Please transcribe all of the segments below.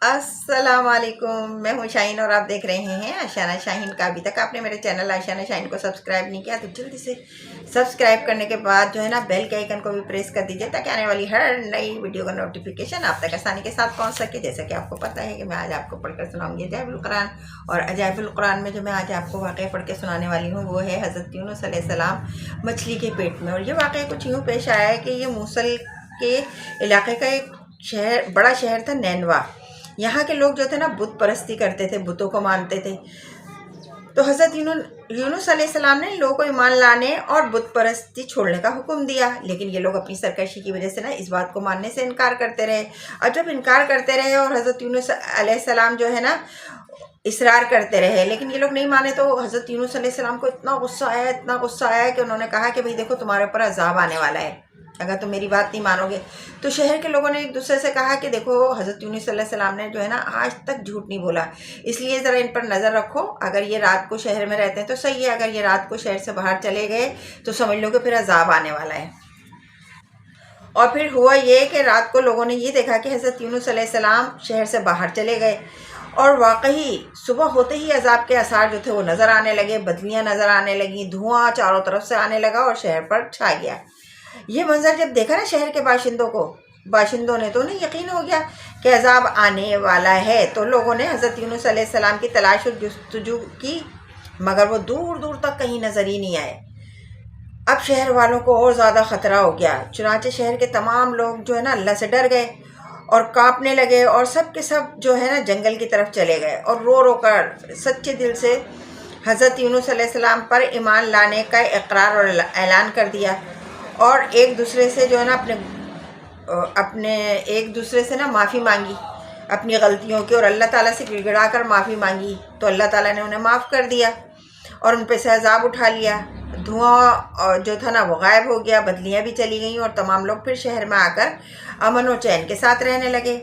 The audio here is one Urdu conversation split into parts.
السلام علیکم، میں ہوں شاہین اور آپ دیکھ رہے ہیں آشانہ شاہین کا۔ ابھی تک آپ نے میرے چینل آشانہ شاہین کو سبسکرائب نہیں کیا تو جلدی سے سبسکرائب کرنے کے بعد جو ہے نا بیل کے آئیکن کو بھی پریس کر دیجیے تاکہ آنے والی ہر نئی ویڈیو کا نوٹیفیکیشن آپ تک آسانی کے ساتھ پہنچ سکے۔ جیسا کہ آپ کو پتہ ہے کہ میں آج آپ کو پڑھ کر سناؤں گی عجائب القرآن، اور عجائب القرآن میں جو میں آج آپ کو واقعہ پڑھ کے سنانے والی ہوں وہ ہے حضرت یونس علیہ السلام مچھلی کے پیٹ میں۔ اور یہ واقعہ کچھ یوں پیش آیا ہے کہ یہ موصل کے علاقے کا ایک بڑا شہر تھا نینوا۔ یہاں کے لوگ جو تھے نا بت پرستی کرتے تھے، بتوں کو مانتے تھے۔ تو حضرت یونس علیہ السلام نے لوگوں کو ایمان لانے اور بت پرستی چھوڑنے کا حکم دیا، لیکن یہ لوگ اپنی سرکشی کی وجہ سے نا اس بات کو ماننے سے انکار کرتے رہے۔ اور جب انکار کرتے رہے اور حضرت یونس علیہ السلام جو ہے نا اصرار کرتے رہے لیکن یہ لوگ نہیں مانے، تو حضرت یونس علیہ السلام کو اتنا غصہ آیا کہ انہوں نے کہا کہ بھئی دیکھو تمہارے اوپر عذاب آنے والا ہے اگر تم میری بات نہیں مانو گے۔ تو شہر کے لوگوں نے ایک دوسرے سے کہا کہ دیکھو حضرت یونس علیہ السلام نے جو ہے نا آج تک جھوٹ نہیں بولا، اس لیے ذرا ان پر نظر رکھو، اگر یہ رات کو شہر میں رہتے ہیں تو صحیح ہے، اگر یہ رات کو شہر سے باہر چلے گئے تو سمجھ لو کہ پھر عذاب آنے والا ہے۔ اور پھر ہوا یہ کہ رات کو لوگوں نے یہ دیکھا کہ حضرت یونس علیہ السلام شہر سے باہر چلے گئے، اور واقعی صبح ہوتے ہی عذاب کے آثار جو تھے وہ نظر آنے لگے، بدلیاں نظر آنے لگیں، دھواں چاروں طرف سے آنے لگا اور شہر پر چھا گیا۔ یہ منظر جب دیکھا نا شہر کے باشندوں نے تو انہیں یقین ہو گیا کہ عذاب آنے والا ہے۔ تو لوگوں نے حضرت یونس علیہ السلام کی تلاش اور جستجو کی، مگر وہ دور دور تک کہیں نظر ہی نہیں آئے۔ اب شہر والوں کو اور زیادہ خطرہ ہو گیا، چنانچہ شہر کے تمام لوگ جو ہے نا اللہ سے ڈر گئے اور کانپنے لگے، اور سب کے سب جو ہے نا جنگل کی طرف چلے گئے، اور رو رو کر سچے دل سے حضرت یونس علیہ السلام پر ایمان لانے کا اقرار اور اعلان کر دیا، اور ایک دوسرے سے جو ہے نا ایک دوسرے سے نا معافی مانگی اپنی غلطیوں کی، اور اللہ تعالیٰ سے گڑ گڑا کر معافی مانگی۔ تو اللہ تعالیٰ نے انہیں معاف کر دیا اور ان پہ سے عذاب اٹھا لیا۔ دھواں جو تھا نا وہ غائب ہو گیا، بدلیاں بھی چلی گئیں، اور تمام لوگ پھر شہر میں آ کر امن و چین کے ساتھ رہنے لگے۔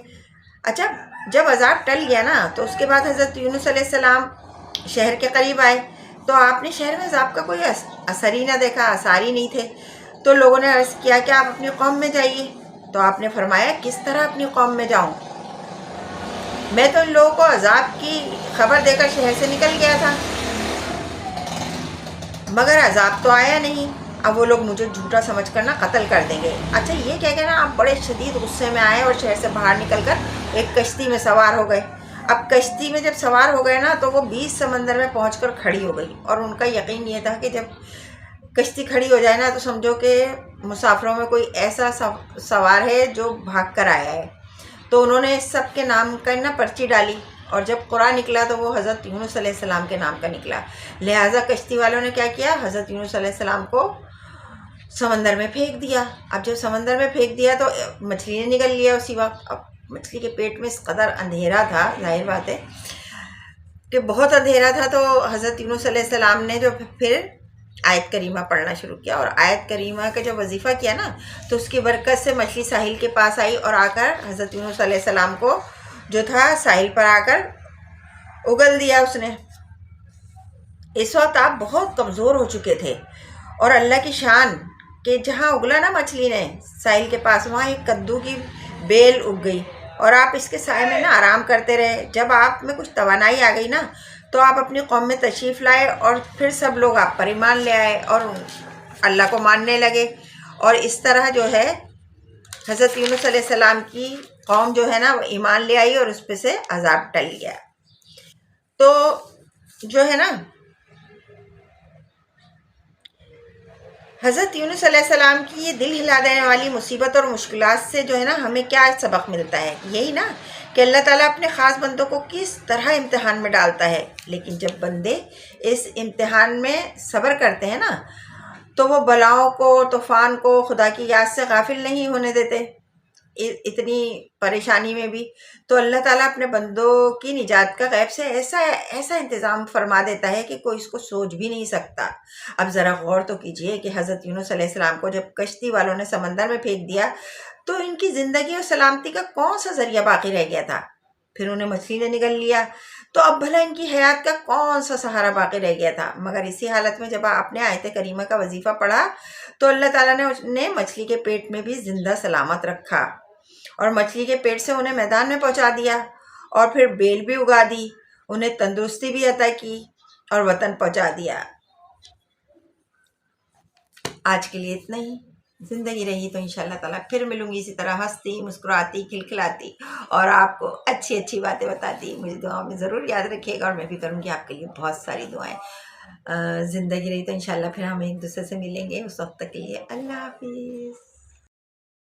اچھا، جب عذاب ٹل گیا نا تو اس کے بعد حضرت یونس علیہ السلام شہر کے قریب آئے تو آپ نے شہر میں عذاب کا کوئی اثر ہی نہ دیکھا، آثار ہی نہیں تھے۔ تو لوگوں نے عرض کیا کہ آپ اپنی قوم میں جائیے۔ تو آپ نے فرمایا کس طرح اپنی قوم میں جاؤں؟ میں تو ان لوگوں کو عذاب کی خبر دے کر شہر سے نکل گیا تھا، مگر عذاب تو آیا نہیں، اب وہ لوگ مجھے جھوٹا سمجھ کر نا قتل کر دیں گے۔ اچھا، یہ کہہ کے نا آپ بڑے شدید غصے میں آئے اور شہر سے باہر نکل کر ایک کشتی میں سوار ہو گئے۔ اب کشتی میں جب سوار ہو گئے نا تو وہ 20 سمندر میں پہنچ کر کھڑی ہو گئی، اور ان کا یقین یہ تھا کہ جب کشتی کھڑی ہو جائے نا تو سمجھو کہ مسافروں میں کوئی ایسا سوار ہے جو بھاگ کر آیا ہے۔ تو انہوں نے سب کے نام کا نا پرچی ڈالی، اور جب قرآن نکلا تو وہ حضرت یونس علیہ السلام کے نام کا نکلا۔ لہٰذا کشتی والوں نے کیا کیا، حضرت یونس علیہ السلام کو سمندر میں پھینک دیا۔ اب جب سمندر میں پھینک دیا تو مچھلی نے نگل لیا اسی وقت۔ اب مچھلی کے پیٹ میں اس قدر اندھیرا تھا، ظاہر بات ہے کہ بہت اندھیرا تھا، تو حضرت یونس علیہ السلام نے جو پھر آیت کریمہ پڑھنا شروع کیا، اور آیت کریمہ کا جو وظیفہ کیا نا تو اس کی برکت سے مچھلی ساحل کے پاس آئی، اور آ کر حضرت یونس علیہ السلام کو جو تھا ساحل پر آ کر اگل دیا اس نے۔ اس وقت آپ بہت کمزور ہو چکے تھے، اور اللہ کی شان کہ جہاں اگلا نا مچھلی نے ساحل کے پاس، وہاں ایک کدو کی بیل اگ گئی، اور آپ اس کے سائے میں نا آرام کرتے رہے۔ جب آپ میں کچھ توانائی آ گئی نا تو آپ اپنی قوم میں تشریف لائے، اور پھر سب لوگ آپ پر ایمان لے آئے اور اللہ کو ماننے لگے، اور اس طرح جو ہے حضرت یونس علیہ السلام کی قوم جو ہے نا وہ ایمان لے آئی، اور اس پہ سے عذاب ٹل گیا۔ تو جو ہے نا حضرت یونس علیہ السلام کی یہ دل ہلا دینے والی مصیبت اور مشکلات سے جو ہے نا ہمیں کیا سبق ملتا ہے؟ یہی نا کہ اللہ تعالیٰ اپنے خاص بندوں کو کس طرح امتحان میں ڈالتا ہے، لیکن جب بندے اس امتحان میں صبر کرتے ہیں نا تو وہ بلاؤں کو، طوفان کو خدا کی یاد سے غافل نہیں ہونے دیتے۔ اتنی پریشانی میں بھی تو اللہ تعالیٰ اپنے بندوں کی نجات کا غیب سے ایسا انتظام فرما دیتا ہے کہ کوئی اس کو سوچ بھی نہیں سکتا۔ اب ذرا غور تو کیجئے کہ حضرت یونس علیہ السلام کو جب کشتی والوں نے سمندر میں پھینک دیا تو ان کی زندگی اور سلامتی کا کون سا ذریعہ باقی رہ گیا تھا؟ پھر انہیں مچھلی نے نگل لیا تو اب بھلا ان کی حیات کا کون سا سہارا باقی رہ گیا تھا؟ مگر اسی حالت میں جب آپ نے آیت کریمہ کا وظیفہ پڑھا تو اللہ تعالیٰ نے مچھلی کے پیٹ میں بھی زندہ سلامت رکھا، اور مچھلی کے پیٹ سے انہیں میدان میں پہنچا دیا، اور پھر بیل بھی اگا دی، انہیں تندرستی بھی عطا کی اور وطن پہنچا دیا۔ آج کے لیے اتنا ہی، زندگی رہی تو انشاءاللہ تعالیٰ پھر ملوں گی اسی طرح ہنستی مسکراتی کھلکھلاتی اور آپ کو اچھی اچھی باتیں بتاتی۔ مجھے دعاؤں میں ضرور یاد رکھیے گا اور میں بھی کروں گی آپ کے لیے بہت ساری دعائیں۔ زندگی رہی تو انشاءاللہ پھر ہم ایک دوسرے سے ملیں گے، اس وقت تک کے لیے اللہ حافظ۔